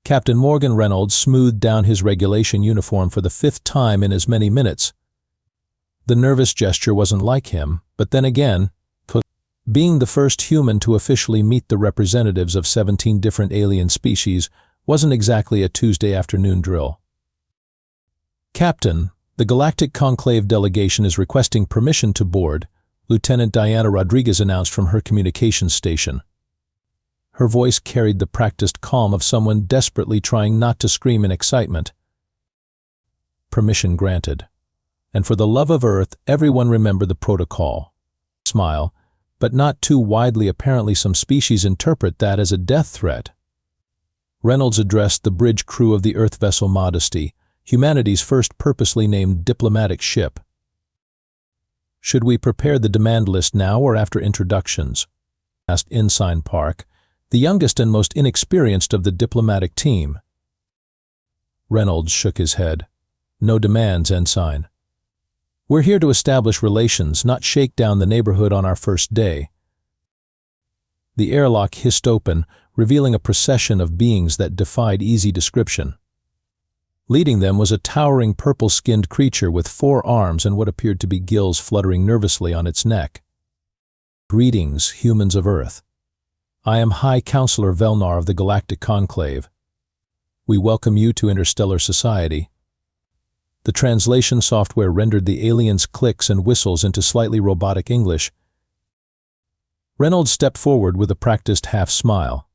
Captain Morgan Reynolds smoothed down his regulation uniform for the 5th time in as many minutes. The nervous gesture wasn't like him, but then again, being the first human to officially meet the representatives of 17 different alien species wasn't exactly a Tuesday afternoon drill. Captain, the Galactic Conclave delegation is requesting permission to board, Lieutenant Diana Rodriguez announced from her communications station. Her voice carried the practiced calm of someone desperately trying not to scream in excitement. Permission granted. And for the love of Earth, everyone remember the protocol. Smile, but not too widely. Apparently some species interpret that as a death threat. Reynolds addressed the bridge crew of the Earth vessel Modesty, humanity's first purposely named diplomatic ship. Should we prepare the demand list now or after introductions? Asked Ensign Park, the youngest and most inexperienced of the diplomatic team. Reynolds shook his head. No demands, Ensign. We're here to establish relations, not shake down the neighborhood on our first day. The airlock hissed open, revealing a procession of beings that defied easy description. Leading them was a towering purple-skinned creature with 4 arms and what appeared to be gills fluttering nervously on its neck. Greetings, humans of Earth. I am High Counselor Velnar of the Galactic Conclave. We welcome you to interstellar society. The translation software rendered the aliens' clicks and whistles into slightly robotic English. Reynolds stepped forward with a practiced half-smile.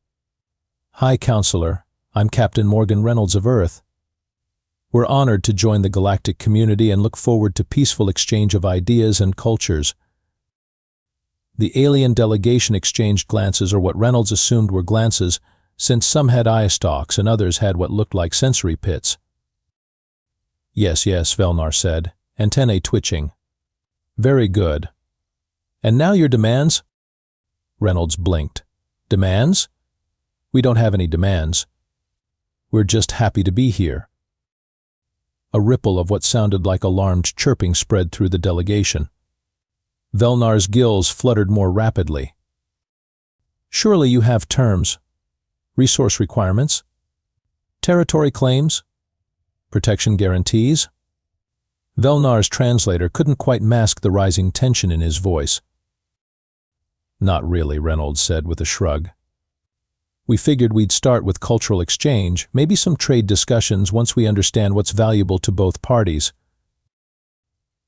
High Counselor, I'm Captain Morgan Reynolds of Earth. We're honored to join the galactic community and look forward to peaceful exchange of ideas and cultures. The alien delegation exchanged glances, or what Reynolds assumed were glances, since some had eye stalks and others had what looked like sensory pits. Yes, Velnar said, antennae twitching. Very good. And now your demands? Reynolds blinked. Demands? We don't have any demands. We're just happy to be here. A ripple of what sounded like alarmed chirping spread through the delegation. Velnar's gills fluttered more rapidly. Surely you have terms, resource requirements, territory claims, protection guarantees? Velnar's translator couldn't quite mask the rising tension in his voice. Not really, Reynolds said with a shrug. We figured we'd start with cultural exchange, maybe some trade discussions once we understand what's valuable to both parties.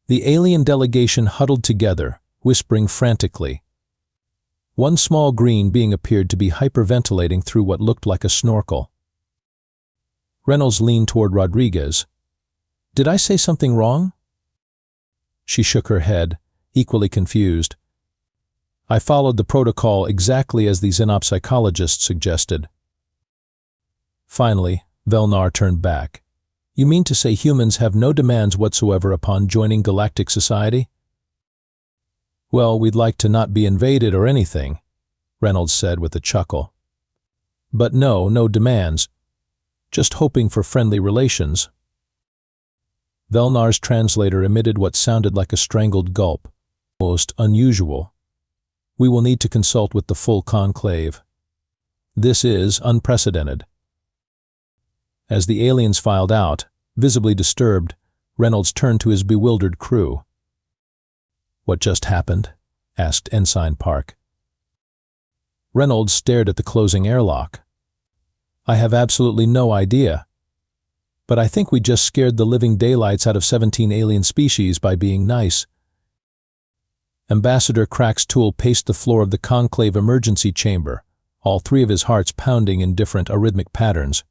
The alien delegation huddled together, whispering frantically. One small green being appeared to be hyperventilating through what looked like a snorkel. Reynolds leaned toward Rodriguez. Did I say something wrong? She shook her head, equally confused. I followed the protocol exactly as the xenopsychologist suggested. Finally, Velnar turned back. You mean to say humans have no demands whatsoever upon joining galactic society? Well, we'd like to not be invaded or anything, Reynolds said with a chuckle. But no demands. Just hoping for friendly relations. Velnar's translator emitted what sounded like a strangled gulp. Most unusual. We will need to consult with the full conclave. This is unprecedented. As the aliens filed out, visibly disturbed, Reynolds turned to his bewildered crew. What just happened? Asked Ensign Park. Reynolds stared at the closing airlock. I have absolutely no idea. But I think we just scared the living daylights out of 17 alien species by being nice. Ambassador Crackstool paced the floor of the conclave emergency chamber, all 3 of his hearts pounding in different arrhythmic patterns.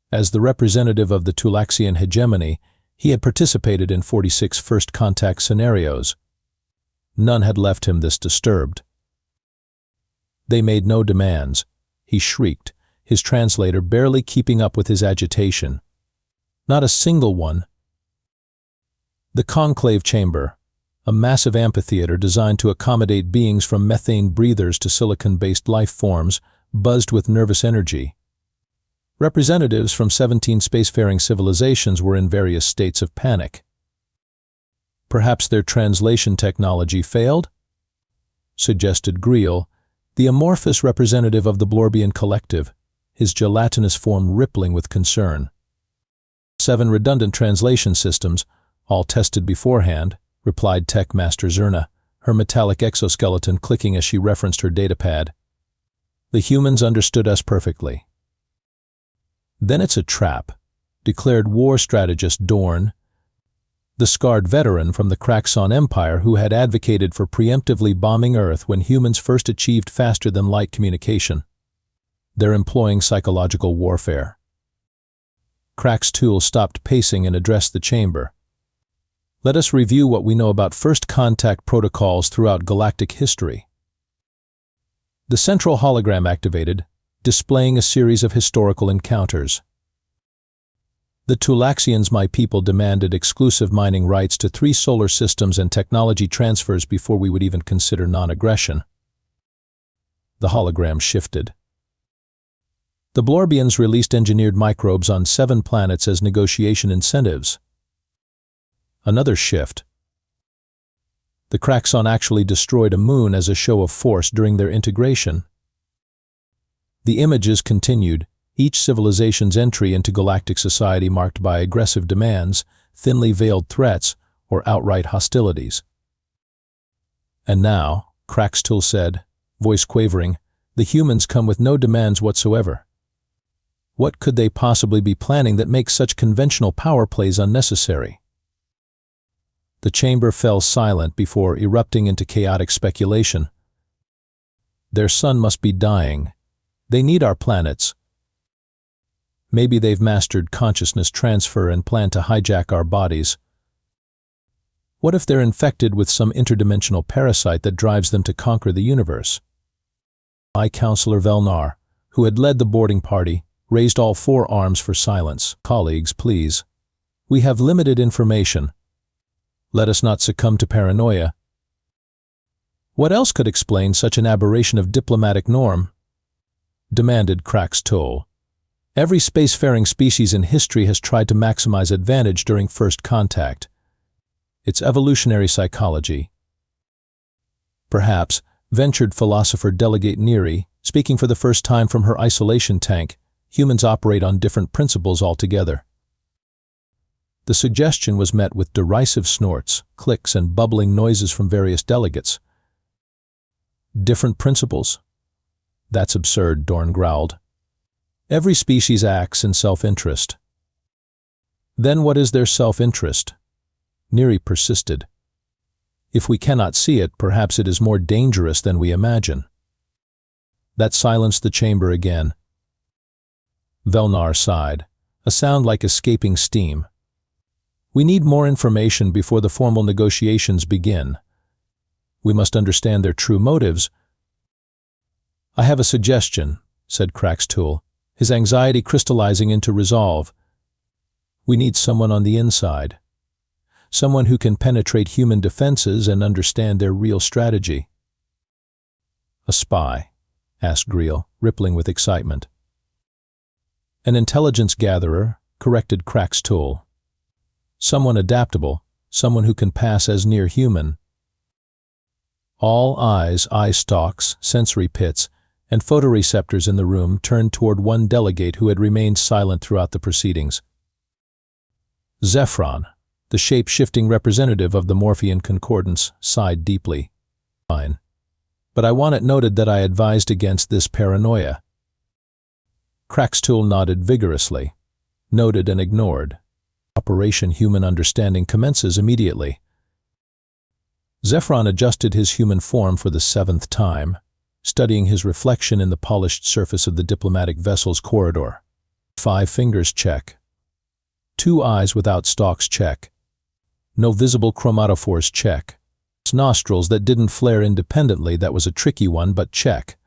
As the representative of the Tulaxian hegemony, he had participated in 46 first contact scenarios. None had left him this disturbed. They made no demands, he shrieked, his translator barely keeping up with his agitation. Not a single one. The conclave chamber, a massive amphitheater designed to accommodate beings from methane breathers to silicon-based life forms, buzzed with nervous energy. Representatives from 17 spacefaring civilizations were in various states of panic. Perhaps their translation technology failed? Suggested Greel, the amorphous representative of the Blorbian collective, his gelatinous form rippling with concern. 7 redundant translation systems, all tested beforehand, replied Tech Master Zerna, her metallic exoskeleton clicking as she referenced her datapad. The humans understood us perfectly. Then it's a trap, declared war strategist Dorn, the scarred veteran from the Kraxon Empire who had advocated for preemptively bombing Earth when humans first achieved faster-than-light communication. They're employing psychological warfare. Krax Tool stopped pacing and addressed the chamber. Let us review what we know about first contact protocols throughout galactic history. The central hologram activated, displaying a series of historical encounters. The Tulaxians, my people, demanded exclusive mining rights to 3 solar systems and technology transfers before we would even consider non-aggression. The hologram shifted. The Blorbians released engineered microbes on 7 planets as negotiation incentives. Another shift. The Kraxon actually destroyed a moon as a show of force during their integration. The images continued, each civilization's entry into galactic society marked by aggressive demands, thinly veiled threats, or outright hostilities. And now, Kraxtool said, voice quavering, the humans come with no demands whatsoever. What could they possibly be planning that makes such conventional power plays unnecessary? The chamber fell silent before erupting into chaotic speculation. Their sun must be dying. They need our planets. Maybe they've mastered consciousness transfer and plan to hijack our bodies. What if they're infected with some interdimensional parasite that drives them to conquer the universe? My Counselor Velnar, who had led the boarding party, raised all 4 arms for silence. Colleagues, please. We have limited information. Let us not succumb to paranoia. What else could explain such an aberration of diplomatic norm? Demanded Krax Toll. Every spacefaring species in history has tried to maximize advantage during first contact. It's evolutionary psychology. Perhaps, ventured philosopher Delegate Neary, speaking for the first time from her isolation tank, humans operate on different principles altogether. The suggestion was met with derisive snorts, clicks, and bubbling noises from various delegates. Different principles? That's absurd, Dorn growled. Every species acts in self-interest. Then what is their self-interest? Neary persisted. If we cannot see it, perhaps it is more dangerous than we imagine. That silenced the chamber again. Velnar sighed, a sound like escaping steam. We need more information before the formal negotiations begin. We must understand their true motives. I have a suggestion, said Kraxtool, his anxiety crystallizing into resolve. We need someone on the inside. Someone who can penetrate human defenses and understand their real strategy. A spy? Asked Greel, rippling with excitement. An intelligence gatherer, corrected Kraxtool. Someone adaptable, someone who can pass as near human. All eyes, eye stalks, sensory pits, and photoreceptors in the room turned toward one delegate who had remained silent throughout the proceedings. Zephron, the shape-shifting representative of the Morphean Concordance, sighed deeply. Fine. But I want it noted that I advised against this paranoia. Kraxtool nodded vigorously, noted and ignored. Operation Human Understanding commences immediately. Zephron adjusted his human form for the 7th time, studying his reflection in the polished surface of the diplomatic vessel's corridor. 5 fingers, check. 2 eyes without stalks, check. No visible chromatophores, check. Nostrils that didn't flare independently, that was a tricky one, but check.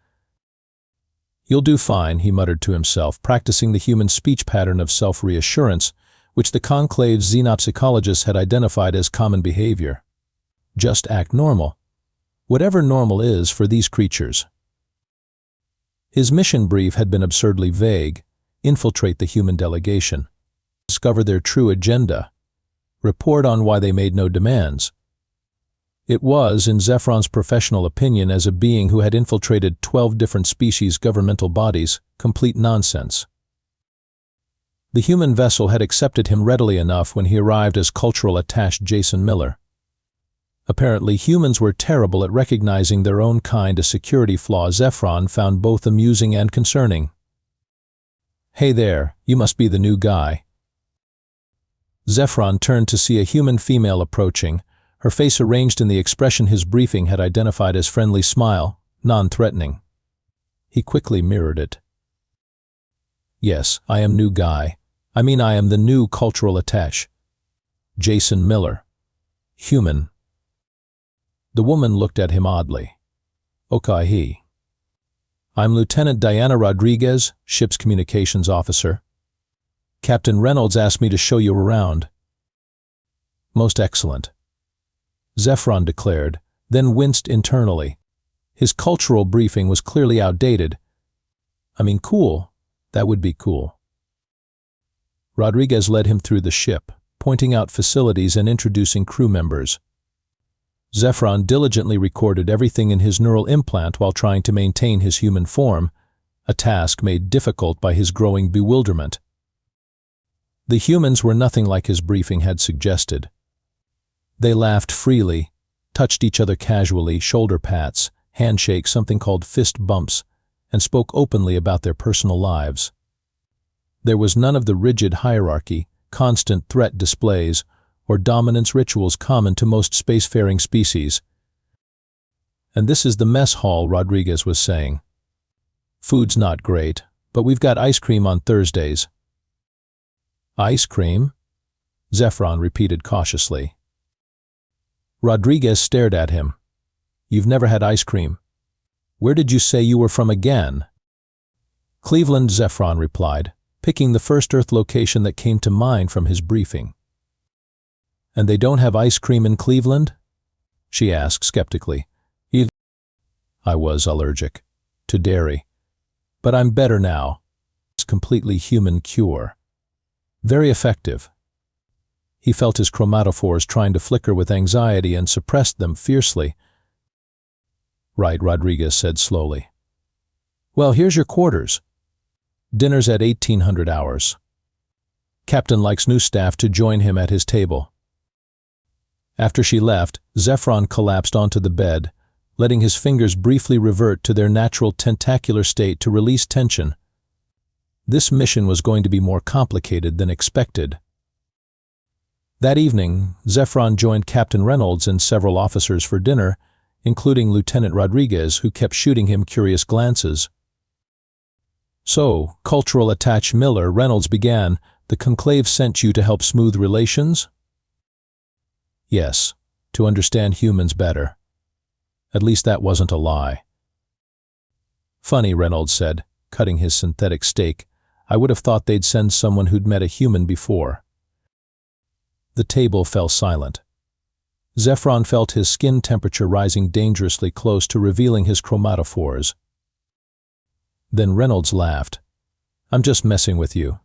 You'll do fine, he muttered to himself, practicing the human speech pattern of self-reassurance, which the conclave's xenopsychologists had identified as common behavior. Just act normal. Whatever normal is for these creatures. His mission brief had been absurdly vague: infiltrate the human delegation, discover their true agenda, report on why they made no demands. It was, in Zephron's professional opinion as a being who had infiltrated 12 different species' governmental bodies, complete nonsense. The human vessel had accepted him readily enough when he arrived as cultural attaché Jason Miller. Apparently, humans were terrible at recognizing their own kind, a security flaw Zephron found both amusing and concerning. "Hey there, you must be the new guy." Zephron turned to see a human female approaching, her face arranged in the expression his briefing had identified as friendly smile, non-threatening. He quickly mirrored it. "Yes, I am new guy. I am the new cultural attaché. Jason Miller. Human." The woman looked at him oddly. "Okay, I'm Lieutenant Diana Rodriguez, ship's communications officer. Captain Reynolds asked me to show you around." "Most excellent," Zephron declared, then winced internally. His cultural briefing was clearly outdated. Cool. That would be cool. Rodriguez led him through the ship, pointing out facilities and introducing crew members. Zephron diligently recorded everything in his neural implant while trying to maintain his human form, a task made difficult by his growing bewilderment. The humans were nothing like his briefing had suggested. They laughed freely, touched each other casually, shoulder pats, handshakes, something called fist bumps, and spoke openly about their personal lives. There was none of the rigid hierarchy, constant threat displays, or dominance rituals common to most spacefaring species. "And this is the mess hall," Rodriguez was saying. "Food's not great, but we've got ice cream on Thursdays." "Ice cream?" Zephron repeated cautiously. Rodriguez stared at him. "You've never had ice cream. Where did you say you were from again?" "Cleveland," Zephron replied, picking the first Earth location that came to mind from his briefing. "And they don't have ice cream in Cleveland?" she asked skeptically. "I was allergic to dairy, but I'm better now. It's a completely human cure. Very effective." He felt his chromatophores trying to flicker with anxiety and suppressed them fiercely. "Right," Rodriguez said slowly. "Well, here's your quarters. Dinner's at 1800 hours. Captain likes new staff to join him at his table." After she left, Zephron collapsed onto the bed, letting his fingers briefly revert to their natural tentacular state to release tension. This mission was going to be more complicated than expected. That evening, Zephron joined Captain Reynolds and several officers for dinner, including Lieutenant Rodriguez, who kept shooting him curious glances. "So, cultural attaché Miller," Reynolds began, "the conclave sent you to help smooth relations?" "Yes, to understand humans better. At least that wasn't a lie." "Funny," Reynolds said, cutting his synthetic steak. "I would have thought they'd send someone who'd met a human before." The table fell silent. Zephron felt his skin temperature rising dangerously close to revealing his chromatophores. Then Reynolds laughed. "I'm just messing with you.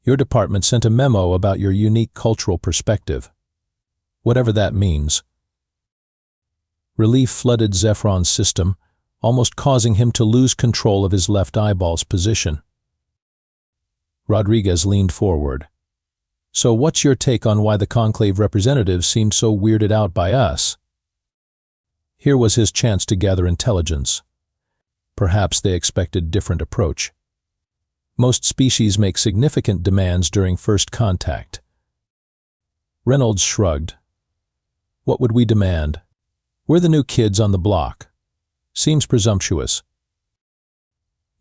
Your department sent a memo about your unique cultural perspective. Whatever that means." Relief flooded Zephron's system, almost causing him to lose control of his left eyeball's position. Rodriguez leaned forward. "So what's your take on why the conclave representatives seemed so weirded out by us?" Here was his chance to gather intelligence. Perhaps they expected different approach. Most species make significant demands during first contact. Reynolds shrugged. "What would we demand? We're the new kids on the block. Seems presumptuous."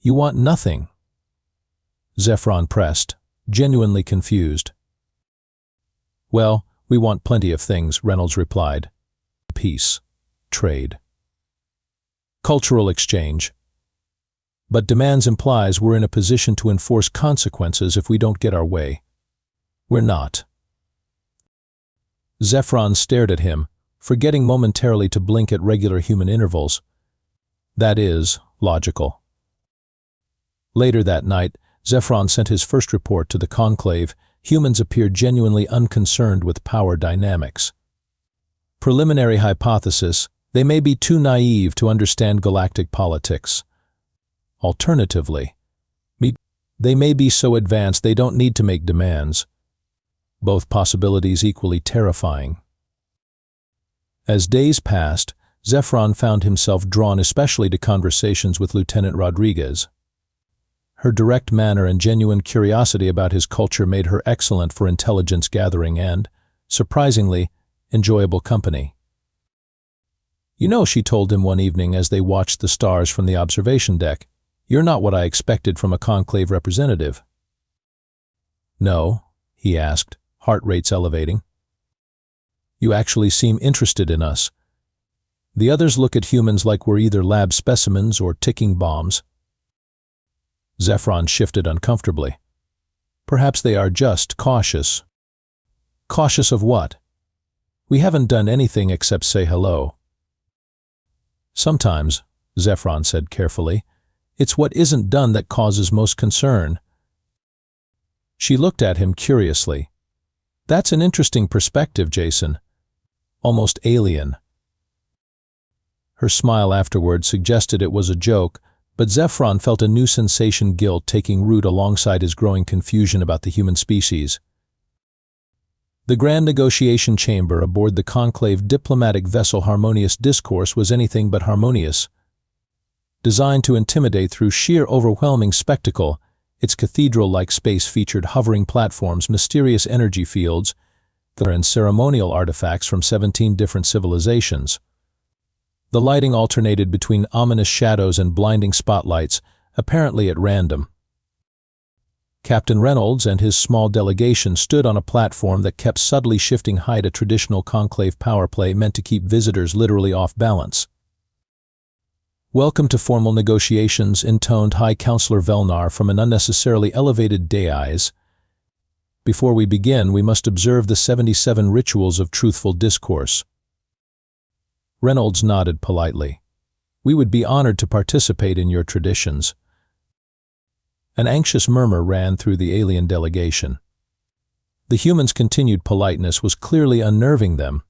"You want nothing?" Zephron pressed, genuinely confused. "Well, we want plenty of things," Reynolds replied. "Peace, trade, cultural exchange. But demands implies we're in a position to enforce consequences if we don't get our way. We're not." Zephron stared at him, forgetting momentarily to blink at regular human intervals. That is logical. Later that night, Zephron sent his first report to the conclave. Humans appeared genuinely unconcerned with power dynamics. Preliminary hypothesis: they may be too naive to understand galactic politics. Alternatively, they may be so advanced they don't need to make demands. Both possibilities equally terrifying. As days passed, Zephron found himself drawn especially to conversations with Lieutenant Rodriguez. Her direct manner and genuine curiosity about his culture made her excellent for intelligence gathering and, surprisingly, enjoyable company. "You know," she told him one evening as they watched the stars from the observation deck, "you're not what I expected from a conclave representative." "No?" he asked, heart rates elevating. "You actually seem interested in us. The others look at humans like we're either lab specimens or ticking bombs." Zephron shifted uncomfortably. "Perhaps they are just cautious." "Cautious of what?" "We haven't done anything except say hello." "Sometimes," Zephron said carefully, "it's what isn't done that causes most concern." She looked at him curiously. "That's an interesting perspective, Jason. Almost alien." Her smile afterward suggested it was a joke, but Zephron felt a new sensation, guilt taking root alongside his growing confusion about the human species. The grand negotiation chamber aboard the conclave diplomatic vessel Harmonious Discourse was anything but harmonious. Designed to intimidate through sheer overwhelming spectacle, its cathedral-like space featured hovering platforms, mysterious energy fields, and ceremonial artifacts from 17 different civilizations. The lighting alternated between ominous shadows and blinding spotlights, apparently at random. Captain Reynolds and his small delegation stood on a platform that kept subtly shifting height, a traditional conclave power play meant to keep visitors literally off balance. "Welcome to formal negotiations," intoned High Counselor Velnar from an unnecessarily elevated dais. "Before we begin, we must observe the 77 rituals of truthful discourse." Reynolds nodded politely. "We would be honored to participate in your traditions." An anxious murmur ran through the alien delegation. The humans' continued politeness was clearly unnerving them.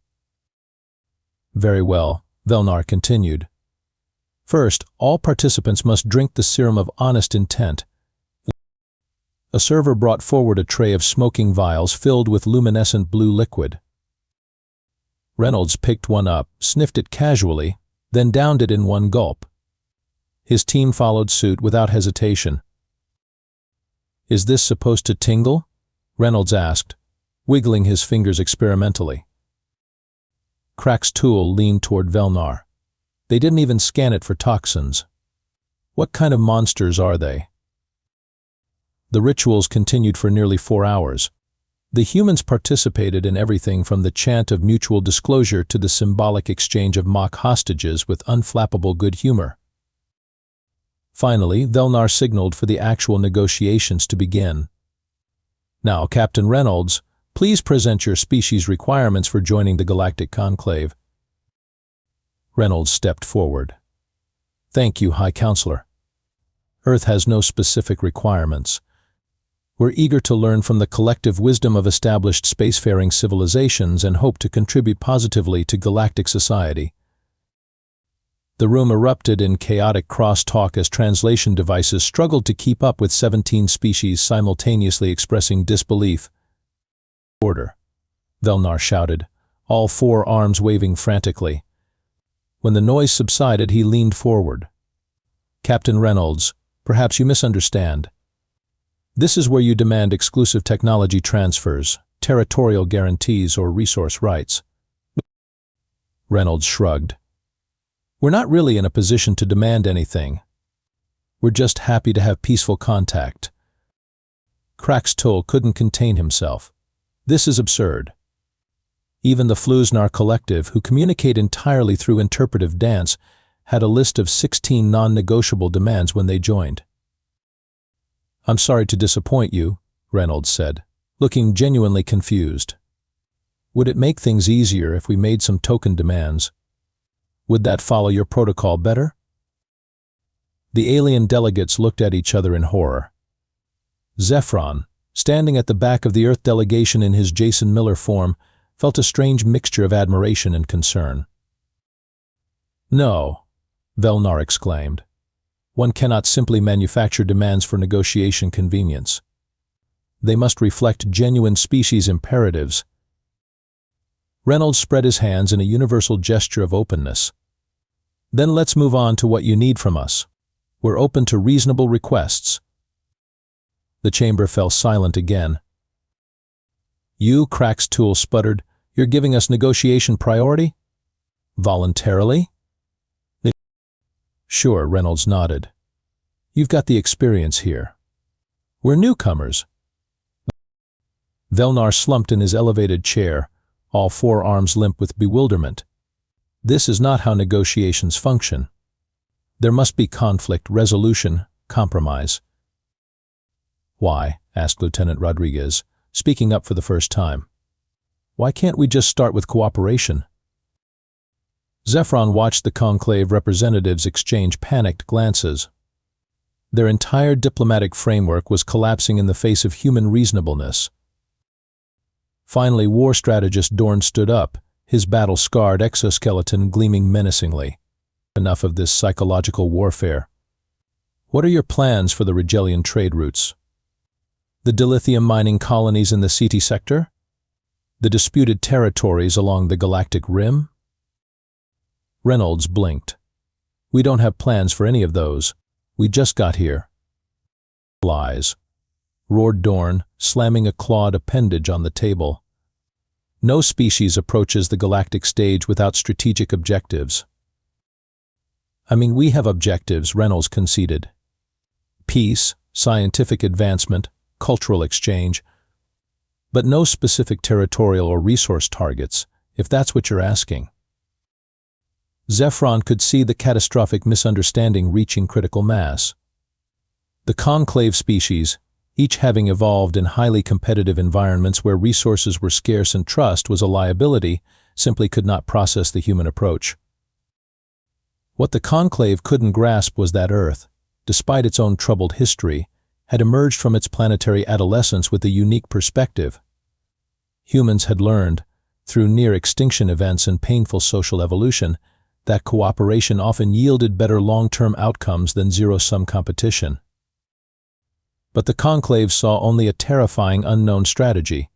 "Very well," Velnar continued. "First, all participants must drink the serum of honest intent." A server brought forward a tray of smoking vials filled with luminescent blue liquid. Reynolds picked one up, sniffed it casually, then downed it in one gulp. His team followed suit without hesitation. "Is this supposed to tingle?" Reynolds asked, wiggling his fingers experimentally. Crack's tool leaned toward Velnar. "They didn't even scan it for toxins. What kind of monsters are they?" The rituals continued for nearly 4 hours. The humans participated in everything from the chant of mutual disclosure to the symbolic exchange of mock hostages with unflappable good humor. Finally, Velnar signaled for the actual negotiations to begin. "Now, Captain Reynolds, please present your species requirements for joining the Galactic Conclave." Reynolds stepped forward. "Thank you, High Counselor. Earth has no specific requirements. We're eager to learn from the collective wisdom of established spacefaring civilizations and hope to contribute positively to galactic society." The room erupted in chaotic cross-talk as translation devices struggled to keep up with 17 species simultaneously expressing disbelief. "Order," Velnar shouted, all 4 arms waving frantically. When the noise subsided, he leaned forward. "Captain Reynolds, perhaps you misunderstand. This is where you demand exclusive technology transfers, territorial guarantees, or resource rights." Reynolds shrugged. "We're not really in a position to demand anything. We're just happy to have peaceful contact." Crack's tool couldn't contain himself. "This is absurd. Even the Flusnar Collective, who communicate entirely through interpretive dance, had a list of 16 non-negotiable demands when they joined." "I'm sorry to disappoint you," Reynolds said, looking genuinely confused. "Would it make things easier if we made some token demands? Would that follow your protocol better?" The alien delegates looked at each other in horror. Zephron, standing at the back of the Earth delegation in his Jason Miller form, felt a strange mixture of admiration and concern. "No," Velnar exclaimed. "One cannot simply manufacture demands for negotiation convenience. They must reflect genuine species imperatives." Reynolds spread his hands in a universal gesture of openness. "Then let's move on to what you need from us. We're open to reasonable requests." The chamber fell silent again. "You," Crack's tool sputtered, "you're giving us negotiation priority? Voluntarily?" "Sure," Reynolds nodded. "You've got the experience here. We're newcomers." Velnar slumped in his elevated chair, all four arms limp with bewilderment. "This is not how negotiations function. There must be conflict, resolution, compromise." "Why?" asked Lieutenant Rodriguez, speaking up for the first time. "Why can't we just start with cooperation?" Zephron watched the conclave representatives exchange panicked glances. Their entire diplomatic framework was collapsing in the face of human reasonableness. Finally, war strategist Dorn stood up, his battle-scarred exoskeleton gleaming menacingly. "Enough of this psychological warfare. What are your plans for the Rigelian trade routes? The dilithium mining colonies in the CT sector? The disputed territories along the Galactic rim?" Reynolds blinked. "We don't have plans for any of those. We just got here." "Lies," roared Dorn, slamming a clawed appendage on the table. "No species approaches the galactic stage without strategic objectives." "I mean, we have objectives," Reynolds conceded. "Peace, scientific advancement, cultural exchange, but no specific territorial or resource targets, if that's what you're asking." Zephron could see the catastrophic misunderstanding reaching critical mass. The conclave species, each having evolved in highly competitive environments where resources were scarce and trust was a liability, simply could not process the human approach. What the conclave couldn't grasp was that Earth, despite its own troubled history, had emerged from its planetary adolescence with a unique perspective. Humans had learned, through near-extinction events and painful social evolution, that cooperation often yielded better long-term outcomes than zero-sum competition. But the conclave saw only a terrifying unknown strategy.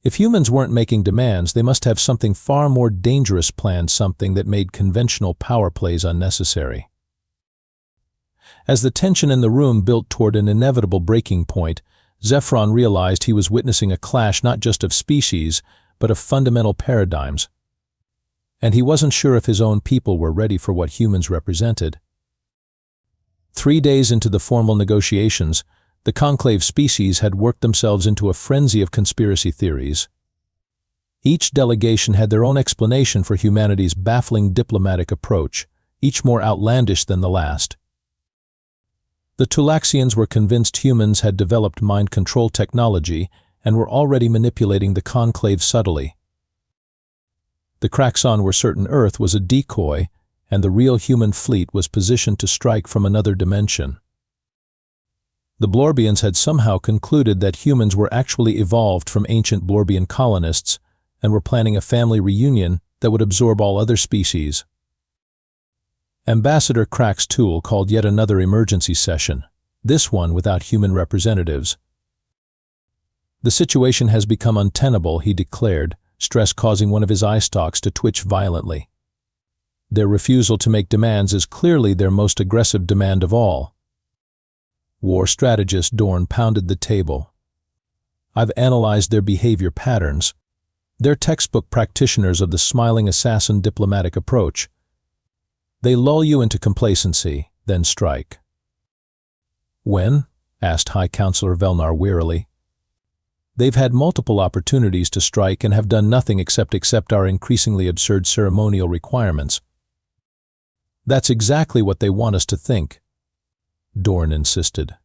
If humans weren't making demands, they must have something far more dangerous planned, something that made conventional power plays unnecessary. As the tension in the room built toward an inevitable breaking point, Zephron realized he was witnessing a clash not just of species, but of fundamental paradigms. And he wasn't sure if his own people were ready for what humans represented. 3 days into the formal negotiations, the conclave species had worked themselves into a frenzy of conspiracy theories. Each delegation had their own explanation for humanity's baffling diplomatic approach, each more outlandish than the last. The Tulaxians were convinced humans had developed mind control technology and were already manipulating the conclave subtly. The Kraxon were certain Earth was a decoy, and the real human fleet was positioned to strike from another dimension. The Blorbians had somehow concluded that humans were actually evolved from ancient Blorbian colonists and were planning a family reunion that would absorb all other species. Ambassador Crack's tool called yet another emergency session, this one without human representatives. "The situation has become untenable," he declared, stress causing one of his eye stalks to twitch violently. "Their refusal to make demands is clearly their most aggressive demand of all." War strategist Dorn pounded the table. "I've analyzed their behavior patterns. They're textbook practitioners of the smiling assassin diplomatic approach. They lull you into complacency, then strike." "When?" asked High Counselor Velnar wearily. "They've had multiple opportunities to strike and have done nothing except accept our increasingly absurd ceremonial requirements." "That's exactly what they want us to think," Dorn insisted.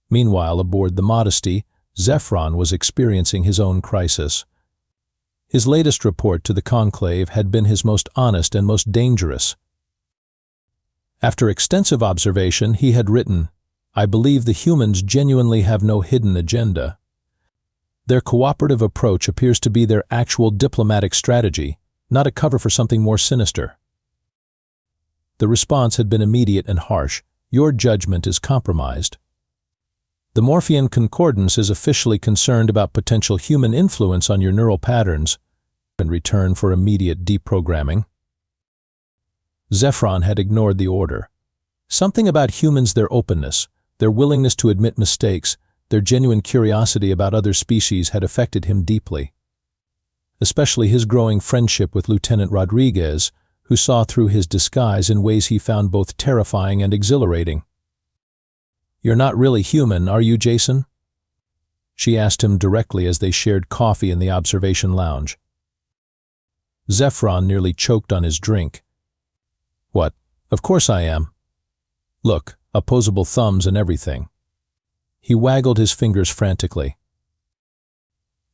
Meanwhile, aboard the Modesty, Zephron was experiencing his own crisis. His latest report to the conclave had been his most honest and most dangerous. After extensive observation, he had written, "I believe the humans genuinely have no hidden agenda. Their cooperative approach appears to be their actual diplomatic strategy, not a cover for something more sinister. The response had been immediate and harsh. Your judgment is compromised. The Morphean Concordance is officially concerned about potential human influence on your neural patterns in return for immediate deprogramming. Zephron had ignored the order. Something about humans, their openness, their willingness to admit mistakes, their genuine curiosity about other species had affected him deeply. Especially his growing friendship with Lieutenant Rodriguez, who saw through his disguise in ways he found both terrifying and exhilarating. "You're not really human, are you, Jason?" she asked him directly as they shared coffee in the observation lounge. Zephron nearly choked on his drink. "What? Of course I am. Look, opposable thumbs and everything." He waggled his fingers frantically.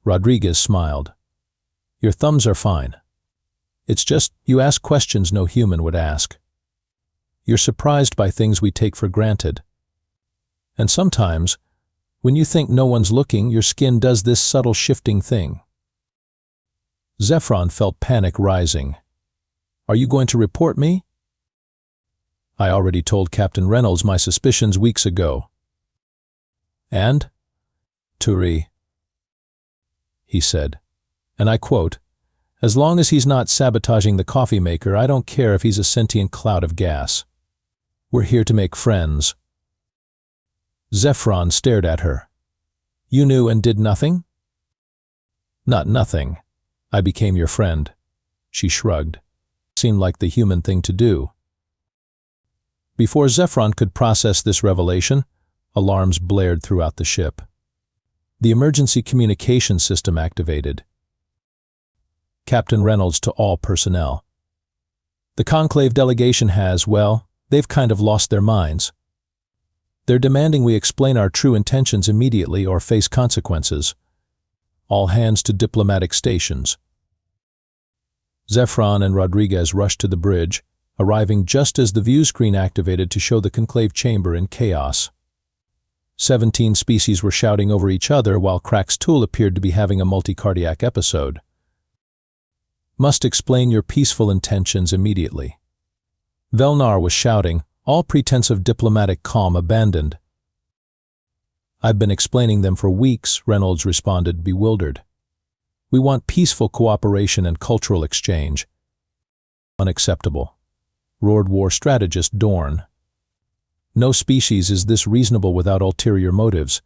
Rodriguez smiled. "Your thumbs are fine. It's just you ask questions no human would ask. You're surprised by things we take for granted. And sometimes, when you think no one's looking, your skin does this subtle shifting thing." Zephron felt panic rising. "Are you going to report me?" "I already told Captain Reynolds my suspicions weeks ago." "And?" "Turi," he said, and I quote, "As long as he's not sabotaging the coffee maker, I don't care if he's a sentient cloud of gas. We're here to make friends." Zephron stared at her. "You knew and did nothing?" "Not nothing. I became your friend." She shrugged. Seemed like the human thing to do. Before Zephron could process this revelation, alarms blared throughout the ship. The emergency communication system activated. Captain Reynolds to all personnel. "The Conclave delegation has, well, they've kind of lost their minds. They're demanding we explain our true intentions immediately or face consequences. All hands to diplomatic stations." Zephron and Rodriguez rushed to the bridge, arriving just as the view screen activated to show the conclave chamber in chaos. 17 species were shouting over each other while Crack's tool appeared to be having a multi-cardiac episode. "Must explain your peaceful intentions immediately." Velnar was shouting, all pretense of diplomatic calm abandoned. "I've been explaining them for weeks," Reynolds responded, bewildered. "We want peaceful cooperation and cultural exchange." "Unacceptable," roared war strategist Dorn. "No species is this reasonable without ulterior motives."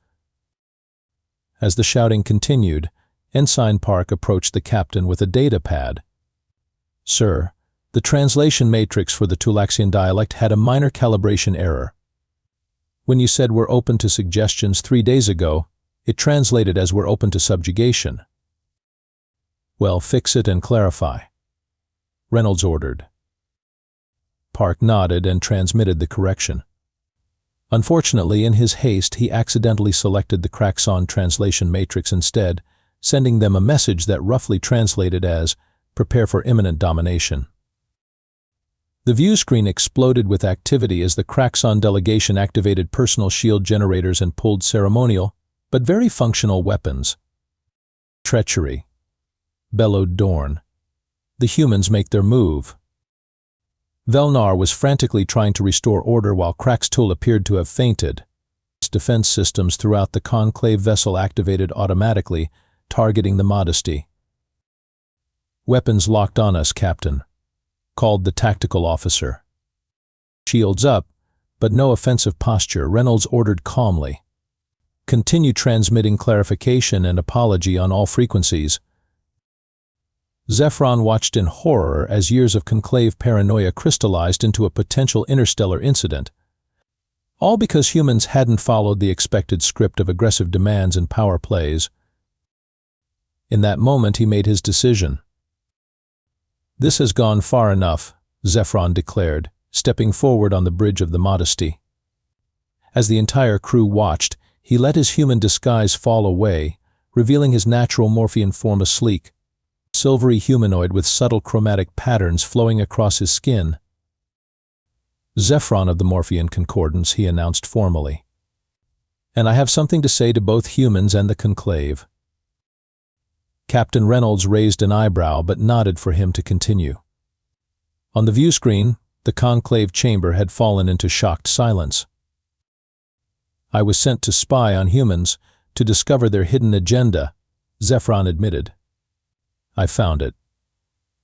As the shouting continued, Ensign Park approached the captain with a data pad. "Sir, the translation matrix for the Tulaxian dialect had a minor calibration error. When you said we're open to suggestions 3 days ago, it translated as we're open to subjugation." "Well, fix it and clarify," Reynolds ordered. Park nodded and transmitted the correction. Unfortunately, in his haste, he accidentally selected the Craxon translation matrix instead, sending them a message that roughly translated as, "Prepare for imminent domination." The view screen exploded with activity as the Craxon delegation activated personal shield generators and pulled ceremonial, but very functional weapons. "Treachery," bellowed Dorn. "The humans make their move." Velnar was frantically trying to restore order while Crack's tool appeared to have fainted. Defense systems throughout the conclave vessel activated automatically, targeting the Modesty. "Weapons locked on us, Captain," called the tactical officer. "Shields up, but no offensive posture," Reynolds ordered calmly. "Continue transmitting clarification and apology on all frequencies." Zephron watched in horror as years of conclave paranoia crystallized into a potential interstellar incident. All because humans hadn't followed the expected script of aggressive demands and power plays. In that moment, he made his decision. "This has gone far enough," Zephron declared, stepping forward on the bridge of the Modesty. As the entire crew watched, he let his human disguise fall away, revealing his natural Morphean form, a sleek, silvery humanoid with subtle chromatic patterns flowing across his skin. "Zephron of the Morphean Concordance," he announced formally. "And I have something to say to both humans and the conclave." Captain Reynolds raised an eyebrow but nodded for him to continue. On the view screen, the conclave chamber had fallen into shocked silence. "I was sent to spy on humans, to discover their hidden agenda," Zephron admitted. "I found it.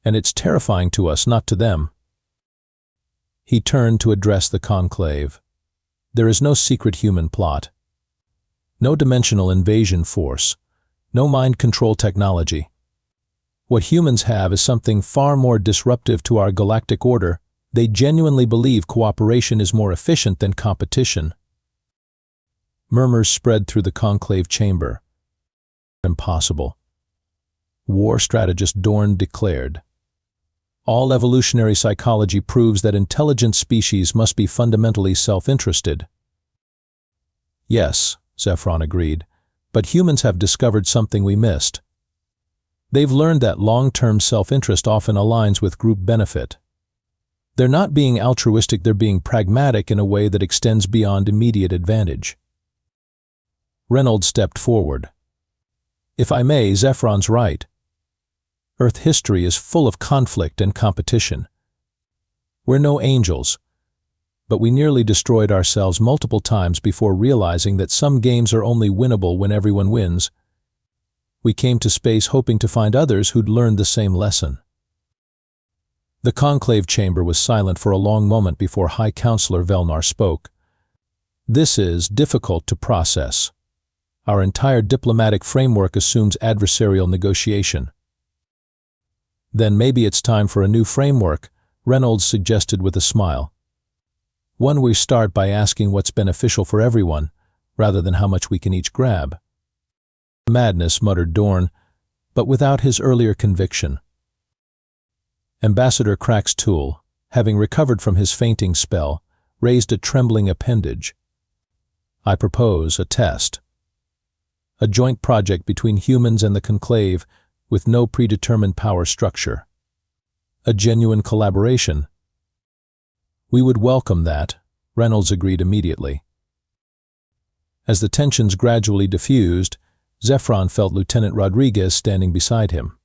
And it's terrifying to us, not to them." He turned to address the conclave. "There is no secret human plot. No dimensional invasion force. No mind control technology. What humans have is something far more disruptive to our galactic order. They genuinely believe cooperation is more efficient than competition." Murmurs spread through the conclave chamber. "Impossible," war strategist Dorn declared. "All evolutionary psychology proves that intelligent species must be fundamentally self-interested." "Yes," Zephron agreed, "but humans have discovered something we missed. They've learned that long-term self-interest often aligns with group benefit. They're not being altruistic, they're being pragmatic in a way that extends beyond immediate advantage." Reynolds stepped forward. "If I may, Zephron's right. Earth history is full of conflict and competition. We're no angels, but we nearly destroyed ourselves multiple times before realizing that some games are only winnable when everyone wins. We came to space hoping to find others who'd learned the same lesson." The conclave chamber was silent for a long moment before High Counselor Velnar spoke. "This is difficult to process. Our entire diplomatic framework assumes adversarial negotiation." "Then maybe it's time for a new framework," Reynolds suggested with a smile. "One where we start by asking what's beneficial for everyone, rather than how much we can each grab." "Madness," muttered Dorn, but without his earlier conviction. Ambassador Craxtool, having recovered from his fainting spell, raised a trembling appendage. "I propose a test. A joint project between humans and the conclave with no predetermined power structure. A genuine collaboration." "We would welcome that," Reynolds agreed immediately. As the tensions gradually diffused, Zephron felt Lieutenant Rodriguez standing beside him.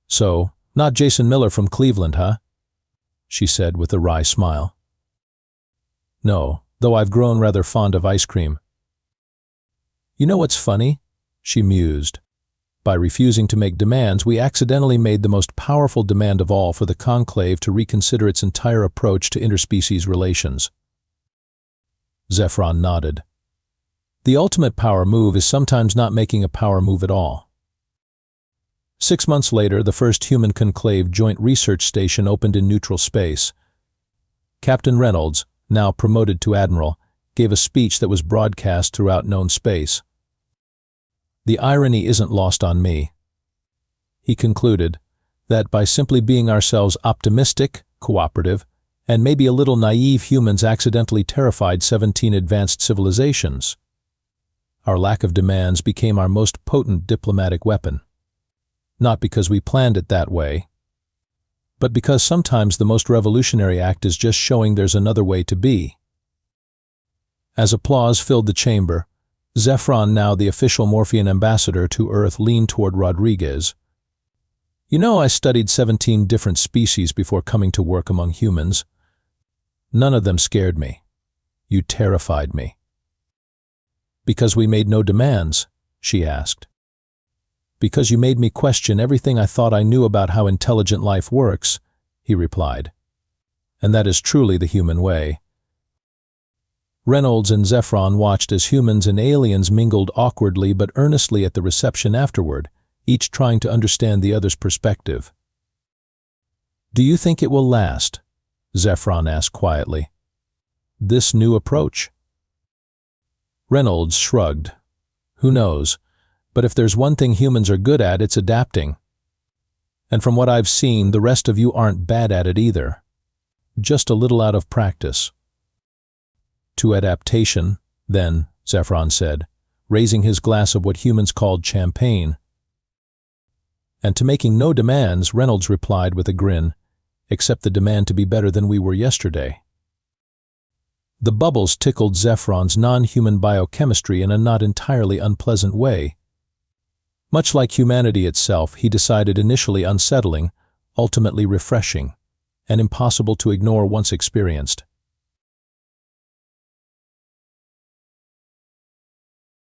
"So, not Jason Miller from Cleveland, huh?" she said with a wry smile. "No, though I've grown rather fond of ice cream." "You know what's funny?" she mused. "By refusing to make demands, we accidentally made the most powerful demand of all for the conclave to reconsider its entire approach to interspecies relations." Zephron nodded. "The ultimate power move is sometimes not making a power move at all." 6 months later, the first human conclave joint research station opened in neutral space. Captain Reynolds, now promoted to admiral, gave a speech that was broadcast throughout known space. "The irony isn't lost on me," he concluded, "that by simply being ourselves optimistic, cooperative, and maybe a little naive humans accidentally terrified 17 advanced civilizations. Our lack of demands became our most potent diplomatic weapon. Not because we planned it that way, but because sometimes the most revolutionary act is just showing there's another way to be." As applause filled the chamber, Zephron, now the official Morphean ambassador to Earth, leaned toward Rodriguez. "You know, I studied 17 different species before coming to work among humans. None of them scared me. You terrified me." "Because we made no demands?" she asked. "Because you made me question everything I thought I knew about how intelligent life works," he replied. "And that is truly the human way." Reynolds and Zephron watched as humans and aliens mingled awkwardly but earnestly at the reception afterward, each trying to understand the other's perspective. "Do you think it will last?" Zephron asked quietly. "This new approach?" Reynolds shrugged. "Who knows? But if there's one thing humans are good at, it's adapting. And from what I've seen, the rest of you aren't bad at it either. Just a little out of practice." "To adaptation, then," Zephron said, raising his glass of what humans called champagne. "And to making no demands," Reynolds replied with a grin, "except the demand to be better than we were yesterday." The bubbles tickled Zephron's non-human biochemistry in a not entirely unpleasant way. Much like humanity itself, he decided initially unsettling, ultimately refreshing, and impossible to ignore once experienced.